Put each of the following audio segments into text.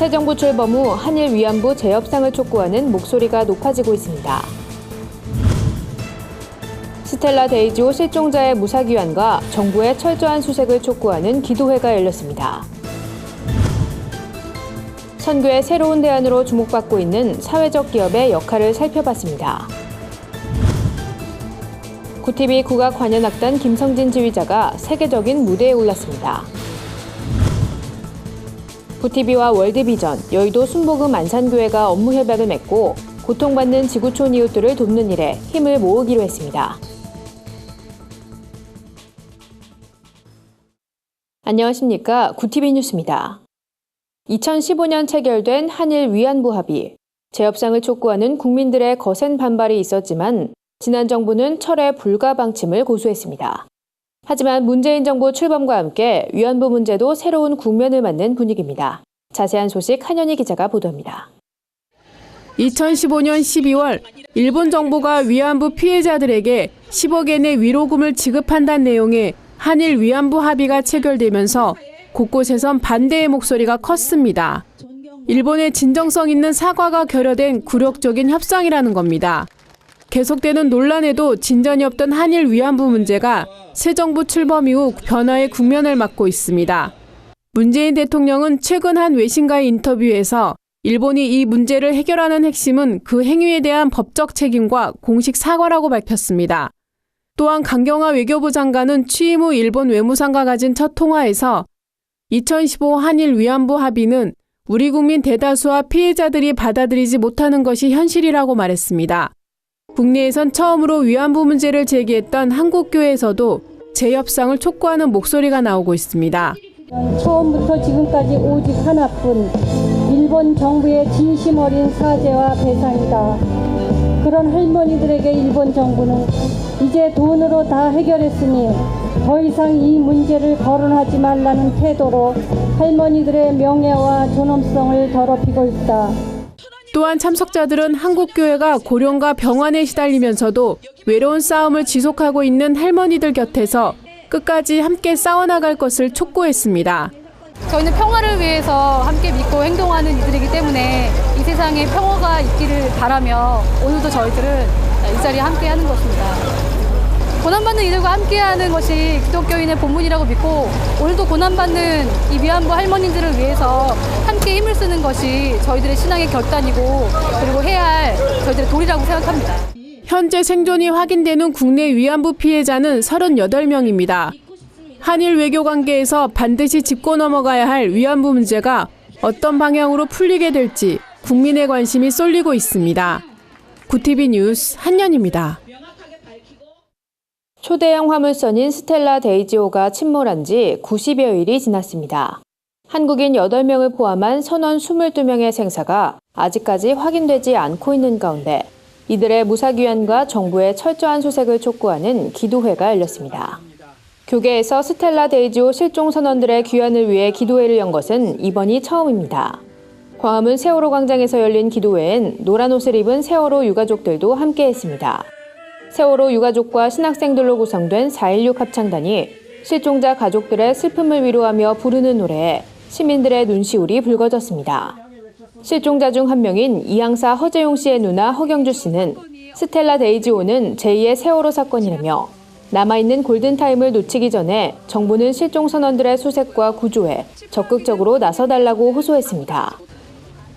새 정부 출범 후 한일 위안부 재협상을 촉구하는 목소리가 높아지고 있습니다. 스텔라 데이지오 실종자의 무사귀환과 정부의 철저한 수색을 촉구하는 기도회가 열렸습니다. 선교의 새로운 대안으로 주목받고 있는 사회적 기업의 역할을 살펴봤습니다. 구티비 국악관현악단 김성진 지휘자가 세계적인 무대에 올랐습니다. 구티비와 월드비전, 여의도 순복음 안산교회가 업무 협약을 맺고 고통받는 지구촌 이웃들을 돕는 일에 힘을 모으기로 했습니다. 안녕하십니까. 구티비 뉴스입니다. 2015년 체결된 한일 위안부 합의, 재협상을 촉구하는 국민들의 거센 반발이 있었지만 지난 정부는 철회 불가 방침을 고수했습니다. 하지만 문재인 정부 출범과 함께 위안부 문제도 새로운 국면을 맞는 분위기입니다. 자세한 소식 한현희 기자가 보도합니다. 2015년 12월 일본 정부가 위안부 피해자들에게 10억 엔의 위로금을 지급한다는 내용의 한일 위안부 합의가 체결되면서 곳곳에선 반대의 목소리가 컸습니다. 일본의 진정성 있는 사과가 결여된 굴욕적인 협상이라는 겁니다. 계속되는 논란에도 진전이 없던 한일 위안부 문제가 새 정부 출범 이후 변화의 국면을 맞고 있습니다. 문재인 대통령은 최근 한 외신과의 인터뷰에서 일본이 이 문제를 해결하는 핵심은 그 행위에 대한 법적 책임과 공식 사과라고 밝혔습니다. 또한 강경화 외교부 장관은 취임 후 일본 외무상과 가진 첫 통화에서 2015 한일 위안부 합의는 우리 국민 대다수와 피해자들이 받아들이지 못하는 것이 현실이라고 말했습니다. 국내에선 처음으로 위안부 문제를 제기했던 한국교회에서도 재협상을 촉구하는 목소리가 나오고 있습니다. 처음부터 지금까지 오직 하나뿐, 일본 정부의 진심 어린 사죄와 배상이다. 그런 할머니들에게 일본 정부는 이제 돈으로 다 해결했으니 더 이상 이 문제를 거론하지 말라는 태도로 할머니들의 명예와 존엄성을 더럽히고 있다. 또한 참석자들은 한국교회가 고령과 병환에 시달리면서도 외로운 싸움을 지속하고 있는 할머니들 곁에서 끝까지 함께 싸워나갈 것을 촉구했습니다. 저희는 평화를 위해서 함께 믿고 행동하는 이들이기 때문에 이 세상에 평화가 있기를 바라며 오늘도 저희들은 이 자리에 함께하는 것입니다. 고난받는 이들과 함께하는 것이 기독교인의 본분이라고 믿고 오늘도 고난받는 이 위안부 할머니들을 위해서 함께 힘을 쓰는 것이 저희들의 신앙의 결단이고 그리고 해야 할 저희들의 도리라고 생각합니다. 현재 생존이 확인되는 국내 위안부 피해자는 38명입니다. 한일 외교 관계에서 반드시 짚고 넘어가야 할 위안부 문제가 어떤 방향으로 풀리게 될지 국민의 관심이 쏠리고 있습니다. 구티비 뉴스 한연입니다. 초대형 화물선인 스텔라 데이지오가 침몰한 지 90여일이 지났습니다. 한국인 8명을 포함한 선원 22명의 생사가 아직까지 확인되지 않고 있는 가운데 이들의 무사귀환과 정부의 철저한 수색을 촉구하는 기도회가 열렸습니다. 교계에서 스텔라 데이지오 실종 선원들의 귀환을 위해 기도회를 연 것은 이번이 처음입니다. 광화문 세월호 광장에서 열린 기도회엔 노란 옷을 입은 세월호 유가족들도 함께했습니다. 세월호 유가족과 신학생들로 구성된 4.16 합창단이 실종자 가족들의 슬픔을 위로하며 부르는 노래에 시민들의 눈시울이 붉어졌습니다. 실종자 중 한 명인 이항사 허재용 씨의 누나 허경주 씨는 스텔라 데이지오는 제2의 세월호 사건이라며 남아있는 골든타임을 놓치기 전에 정부는 실종 선원들의 수색과 구조에 적극적으로 나서달라고 호소했습니다.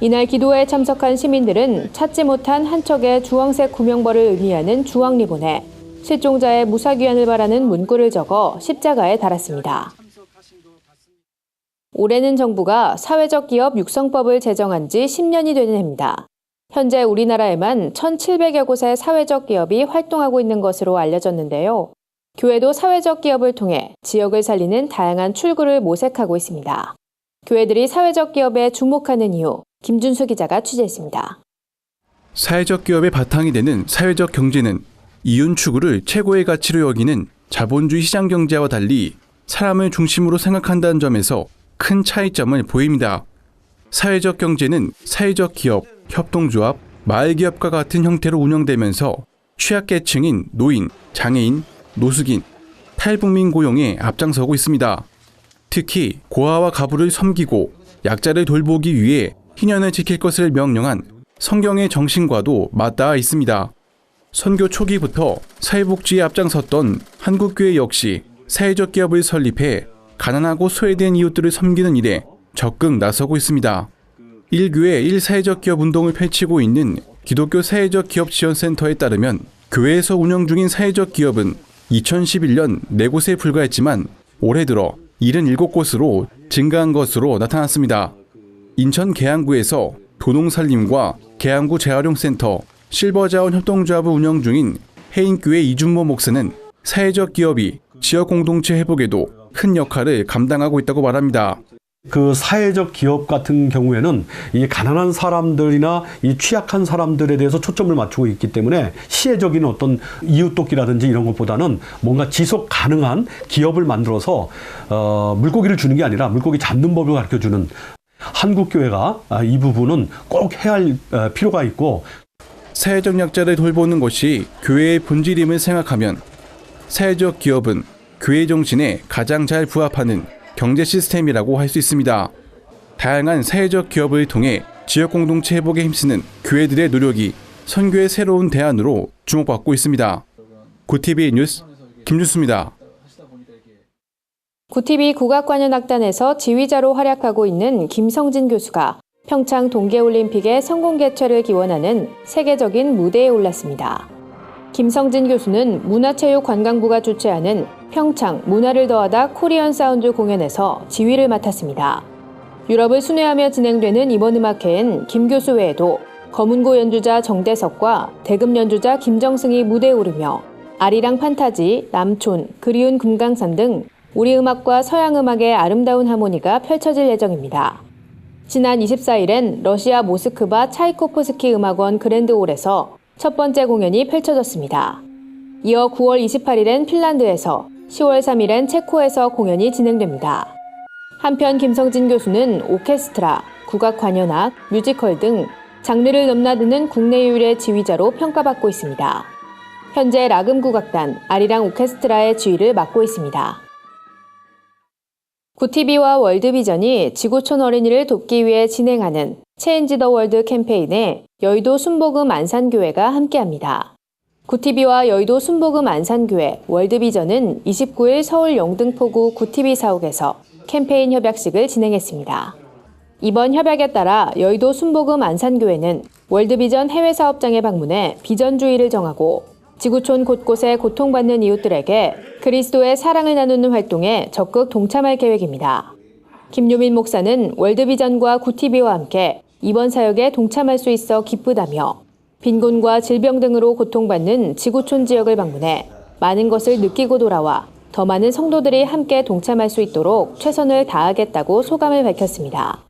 이날 기도회에 참석한 시민들은 찾지 못한 한 척의 주황색 구명벌을 의미하는 주황리본에 실종자의 무사귀환을 바라는 문구를 적어 십자가에 달았습니다. 올해는 정부가 사회적 기업 육성법을 제정한 지 10년이 되는 해입니다. 현재 우리나라에만 1,700여 곳의 사회적 기업이 활동하고 있는 것으로 알려졌는데요. 교회도 사회적 기업을 통해 지역을 살리는 다양한 출구를 모색하고 있습니다. 교회들이 사회적 기업에 주목하는 이유, 김준수 기자가 취재했습니다. 사회적 기업의 바탕이 되는 사회적 경제는 이윤 추구를 최고의 가치로 여기는 자본주의 시장 경제와 달리 사람을 중심으로 생각한다는 점에서 큰 차이점을 보입니다. 사회적 경제는 사회적 기업, 협동조합, 마을기업과 같은 형태로 운영되면서 취약계층인 노인, 장애인, 노숙인, 탈북민 고용에 앞장서고 있습니다. 특히 고아와 가부를 섬기고 약자를 돌보기 위해 희년을 지킬 것을 명령한 성경의 정신과도 맞닿아 있습니다. 선교 초기부터 사회복지에 앞장섰던 한국교회 역시 사회적 기업을 설립해 가난하고 소외된 이웃들을 섬기는 일에 적극 나서고 있습니다. 1교회 1사회적 기업 운동을 펼치고 있는 기독교 사회적 기업 지원센터에 따르면 교회에서 운영 중인 사회적 기업은 2011년 4곳에 불과했지만 올해 들어 77곳으로 증가한 것으로 나타났습니다. 인천 계양구에서 도농살림과 계양구 재활용센터, 실버자원협동조합을 운영 중인 해인교회 이준모 목사는 사회적 기업이 지역 공동체 회복에도 큰 역할을 감당하고 있다고 말합니다. 그 사회적 기업 같은 경우에는 이 가난한 사람들이나 이 취약한 사람들에 대해서 초점을 맞추고 있기 때문에 시혜적인 어떤 이웃돕기라든지 이런 것보다는 뭔가 지속 가능한 기업을 만들어서 물고기를 주는 게 아니라 물고기 잡는 법을 가르쳐주는 한국교회가 이 부분은 꼭 해야 할 필요가 있고, 사회적 약자를 돌보는 것이 교회의 본질임을 생각하면 사회적 기업은 교회 정신에 가장 잘 부합하는 경제 시스템이라고 할 수 있습니다. 다양한 사회적 기업을 통해 지역 공동체 회복에 힘쓰는 교회들의 노력이 선교의 새로운 대안으로 주목받고 있습니다. 구TV 뉴스 김준수입니다. 구TV 국악관현악단에서 지휘자로 활약하고 있는 김성진 교수가 평창 동계올림픽의 성공 개최를 기원하는 세계적인 무대에 올랐습니다. 김성진 교수는 문화체육관광부가 주최하는 평창 문화를 더하다 코리안 사운드 공연에서 지휘를 맡았습니다. 유럽을 순회하며 진행되는 이번 음악회엔 김 교수 외에도 검은고 연주자 정대석과 대금 연주자 김정승이 무대에 오르며 아리랑 판타지, 남촌, 그리운 금강산 등 우리 음악과 서양 음악의 아름다운 하모니가 펼쳐질 예정입니다. 지난 24일엔 러시아 모스크바 차이코프스키 음악원 그랜드홀에서 첫 번째 공연이 펼쳐졌습니다. 이어 9월 28일엔 핀란드에서, 10월 3일엔 체코에서 공연이 진행됩니다. 한편 김성진 교수는 오케스트라, 국악관현악, 뮤지컬 등 장르를 넘나드는 국내 유일의 지휘자로 평가받고 있습니다. 현재 라금국악단, 아리랑 오케스트라의 지휘를 맡고 있습니다. 구TV와 월드비전이 지구촌 어린이를 돕기 위해 진행하는 체인지 더 월드 캠페인에 여의도 순복음 안산교회가 함께합니다. 구TV와 여의도 순복음 안산교회 월드비전은 29일 서울 영등포구 구TV 사옥에서 캠페인 협약식을 진행했습니다. 이번 협약에 따라 여의도 순복음 안산교회는 월드비전 해외 사업장에 방문해 비전주의를 정하고 지구촌 곳곳에 고통받는 이웃들에게 그리스도의 사랑을 나누는 활동에 적극 동참할 계획입니다. 김유민 목사는 월드비전과 구TV와 함께 이번 사역에 동참할 수 있어 기쁘다며 빈곤과 질병 등으로 고통받는 지구촌 지역을 방문해 많은 것을 느끼고 돌아와 더 많은 성도들이 함께 동참할 수 있도록 최선을 다하겠다고 소감을 밝혔습니다.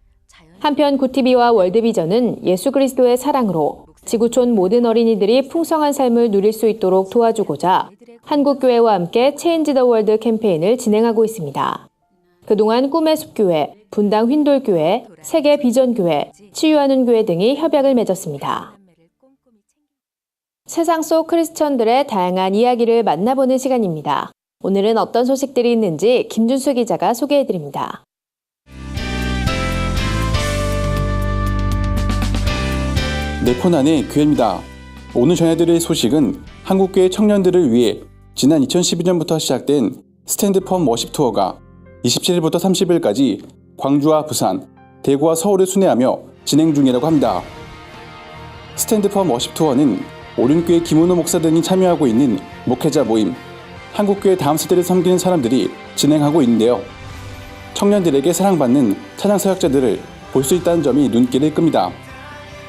한편 구TV와 월드비전은 예수 그리스도의 사랑으로 지구촌 모든 어린이들이 풍성한 삶을 누릴 수 있도록 도와주고자 한국교회와 함께 체인지 더 월드 캠페인을 진행하고 있습니다. 그동안 꿈의 숲교회, 분당 휜돌교회, 세계 비전교회, 치유하는 교회 등이 협약을 맺었습니다. 세상 속 크리스천들의 다양한 이야기를 만나보는 시간입니다. 오늘은 어떤 소식들이 있는지 김준수 기자가 소개해드립니다. 내 폰 안의 교회입니다. 오늘 전해드릴 소식은 한국교회 청년들을 위해 지난 2012년부터 시작된 스탠드 펌 워십 투어가 27일부터 30일까지 광주와 부산, 대구와 서울을 순회하며 진행 중이라고 합니다. 스탠드 펌 워십 투어는 오륜교회 김은호 목사 등이 참여하고 있는 목회자 모임, 한국교회 다음 세대를 섬기는 사람들이 진행하고 있는데요. 청년들에게 사랑받는 찬양 사역자들을 볼 수 있다는 점이 눈길을 끕니다.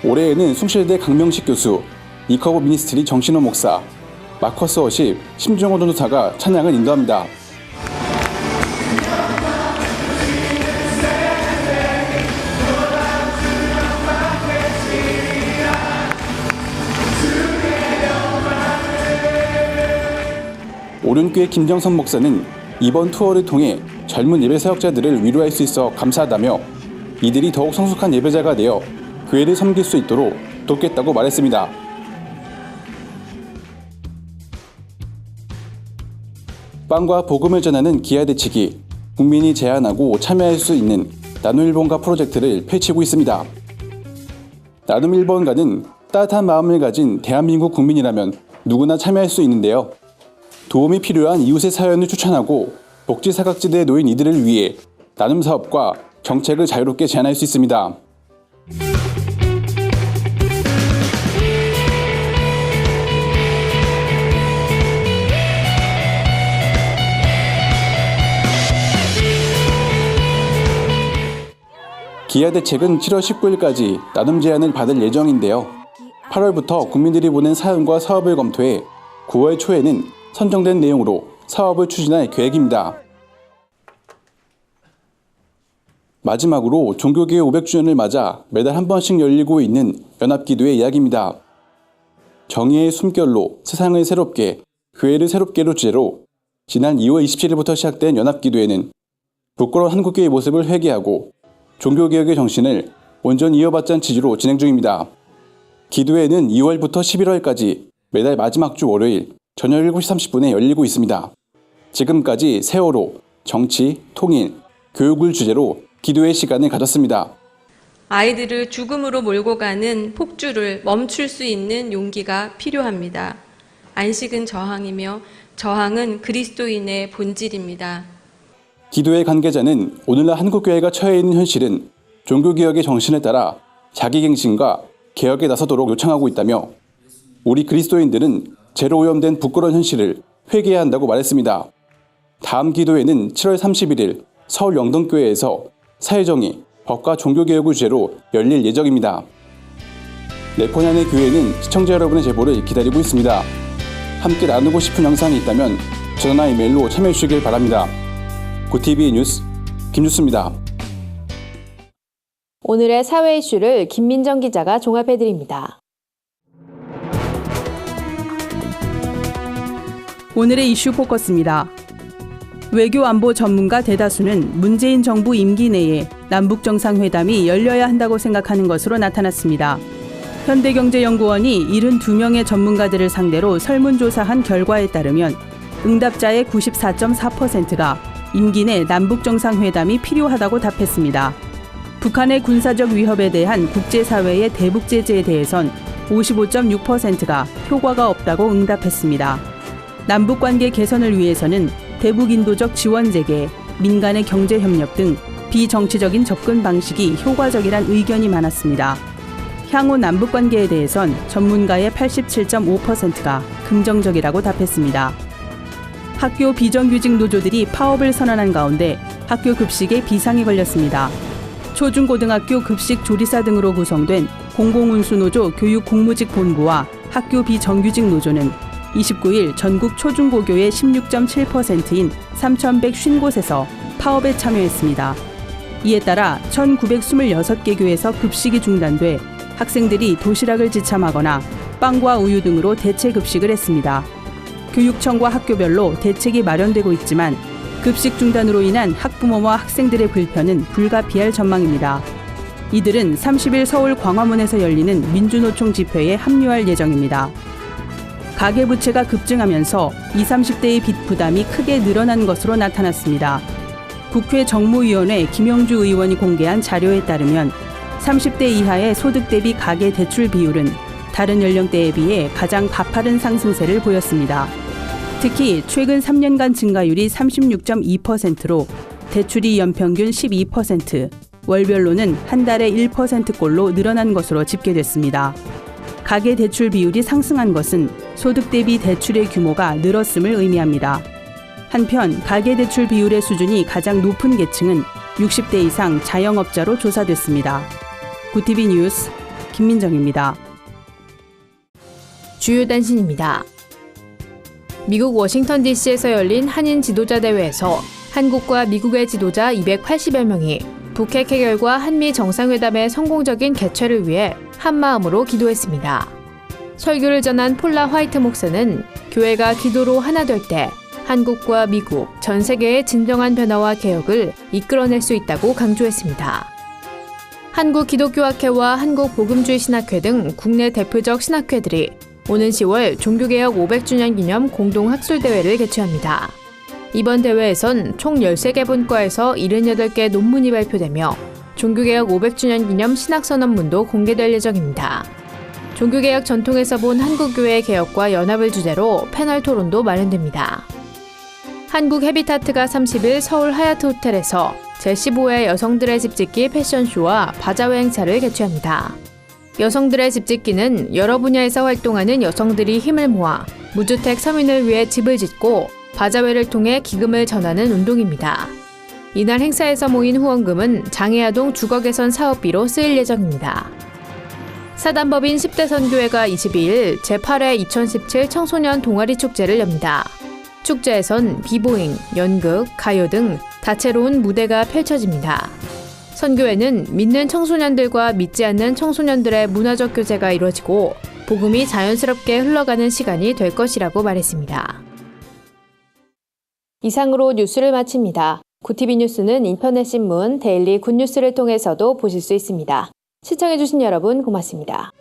올해에는 숭실대 강명식 교수, 이커브 미니스트리 정신호 목사, 마커스 워십 심중호 전도사가 찬양을 인도합니다. 오륜교회 김정선 목사는 이번 투어를 통해 젊은 예배 사역자들을 위로할 수 있어 감사하다며 이들이 더욱 성숙한 예배자가 되어 교회를 섬길 수 있도록 돕겠다고 말했습니다. 빵과 복음을 전하는 기아대치기, 국민이 제안하고 참여할 수 있는 나눔일본가 프로젝트를 펼치고 있습니다. 나눔 1번가는 따뜻한 마음을 가진 대한민국 국민이라면 누구나 참여할 수 있는데요. 도움이 필요한 이웃의 사연을 추천하고 복지 사각지대에 놓인 이들을 위해 나눔 사업과 정책을 자유롭게 제안할 수 있습니다. 기아 대책은 7월 19일까지 나눔 제안을 받을 예정인데요. 8월부터 국민들이 보낸 사연과 사업을 검토해 9월 초에는 선정된 내용으로 사업을 추진할 계획입니다. 마지막으로 종교개혁 500주년을 맞아 매달 한 번씩 열리고 있는 연합기도의 이야기입니다. 정의의 숨결로 세상을 새롭게, 교회를 새롭게로 주제로 지난 2월 27일부터 시작된 연합기도회는 부끄러운 한국교회의 모습을 회개하고 종교개혁의 정신을 온전히 이어받자는 취지로 진행 중입니다. 기도회는 2월부터 11월까지 매달 마지막 주 월요일 저녁 7시 30분에 열리고 있습니다. 지금까지 세월호, 정치, 통일, 교육을 주제로 기도회 시간을 가졌습니다. 아이들을 죽음으로 몰고 가는 폭주를 멈출 수 있는 용기가 필요합니다. 안식은 저항이며 저항은 그리스도인의 본질입니다. 기도회 관계자는 오늘날 한국교회가 처해 있는 현실은 종교개혁의 정신에 따라 자기갱신과 개혁에 나서도록 요청하고 있다며 우리 그리스도인들은 제로 오염된 부끄러운 현실을 회개해야 한다고 말했습니다. 다음 기도회는 7월 31일 서울 영동교회에서 사회정의, 법과 종교개혁을 주제로 열릴 예정입니다. 내포년의 교회는 시청자 여러분의 제보를 기다리고 있습니다. 함께 나누고 싶은 영상이 있다면 전화 이메일로 참여해 주시길 바랍니다. 구TV 뉴스 김주수입니다. 오늘의 사회 이슈를 김민정 기자가 종합해드립니다. 오늘의 이슈 포커스입니다. 외교안보 전문가 대다수는 문재인 정부 임기 내에 남북정상회담이 열려야 한다고 생각하는 것으로 나타났습니다. 현대경제연구원이 72명의 전문가들을 상대로 설문조사한 결과에 따르면 응답자의 94.4%가 임기 내 남북정상회담이 필요하다고 답했습니다. 북한의 군사적 위협에 대한 국제사회의 대북 제재에 대해선 55.6%가 효과가 없다고 응답했습니다. 남북관계 개선을 위해서는 대북인도적 지원 재개, 민간의 경제협력 등 비정치적인 접근 방식이 효과적이란 의견이 많았습니다. 향후 남북관계에 대해선 전문가의 87.5%가 긍정적이라고 답했습니다. 학교 비정규직 노조들이 파업을 선언한 가운데 학교 급식에 비상이 걸렸습니다. 초중고등학교 급식 조리사 등으로 구성된 공공운수노조 교육공무직본부와 학교 비정규직 노조는 29일 전국 초중고교의 16.7%인 3,150곳에서 파업에 참여했습니다. 이에 따라 1,926개 교에서 급식이 중단돼 학생들이 도시락을 지참하거나 빵과 우유 등으로 대체 급식을 했습니다. 교육청과 학교별로 대책이 마련되고 있지만 급식 중단으로 인한 학부모와 학생들의 불편은 불가피할 전망입니다. 이들은 30일 서울 광화문에서 열리는 민주노총 집회에 합류할 예정입니다. 가계부채가 급증하면서 20, 30대의 빚 부담이 크게 늘어난 것으로 나타났습니다. 국회 정무위원회 김영주 의원이 공개한 자료에 따르면 30대 이하의 소득 대비 가계 대출 비율은 다른 연령대에 비해 가장 가파른 상승세를 보였습니다. 특히 최근 3년간 증가율이 36.2%로 대출이 연평균 12%, 월별로는 한 달에 1%꼴로 늘어난 것으로 집계됐습니다. 가계 대출 비율이 상승한 것은 소득 대비 대출의 규모가 늘었음을 의미합니다. 한편 가계 대출 비율의 수준이 가장 높은 계층은 60대 이상 자영업자로 조사됐습니다. 구TV 뉴스 김민정입니다. 주요 단신입니다. 미국 워싱턴 DC에서 열린 한인 지도자 대회에서 한국과 미국의 지도자 280여 명이 북핵 해결과 한미 정상회담의 성공적인 개최를 위해 한마음으로 기도했습니다. 설교를 전한 폴라 화이트 목사는 교회가 기도로 하나 될 때 한국과 미국, 전 세계의 진정한 변화와 개혁을 이끌어낼 수 있다고 강조했습니다. 한국기독교학회와 한국복음주의신학회 등 국내 대표적 신학회들이 오는 10월 종교개혁 500주년 기념 공동학술대회를 개최합니다. 이번 대회에선 총 13개 분과에서 78개 논문이 발표되며 종교개혁 500주년 기념 신학선언문도 공개될 예정입니다. 종교개혁 전통에서 본 한국교회 개혁과 연합을 주제로 패널 토론도 마련됩니다. 한국 헤비타트가 30일 서울 하얏트 호텔에서 제15회 여성들의 집짓기 패션쇼와 바자회 행사를 개최합니다. 여성들의 집짓기는 여러 분야에서 활동하는 여성들이 힘을 모아 무주택 서민을 위해 집을 짓고 바자회를 통해 기금을 전하는 운동입니다. 이날 행사에서 모인 후원금은 장애아동 주거개선 사업비로 쓰일 예정입니다. 사단법인 10대 선교회가 22일 제8회 2017 청소년 동아리 축제를 엽니다. 축제에선 비보잉, 연극, 가요 등 다채로운 무대가 펼쳐집니다. 선교회는 믿는 청소년들과 믿지 않는 청소년들의 문화적 교제가 이루어지고 복음이 자연스럽게 흘러가는 시간이 될 것이라고 말했습니다. 이상으로 뉴스를 마칩니다. 구티비 뉴스는 인터넷 신문 데일리 굿뉴스를 통해서도 보실 수 있습니다. 시청해주신 여러분 고맙습니다.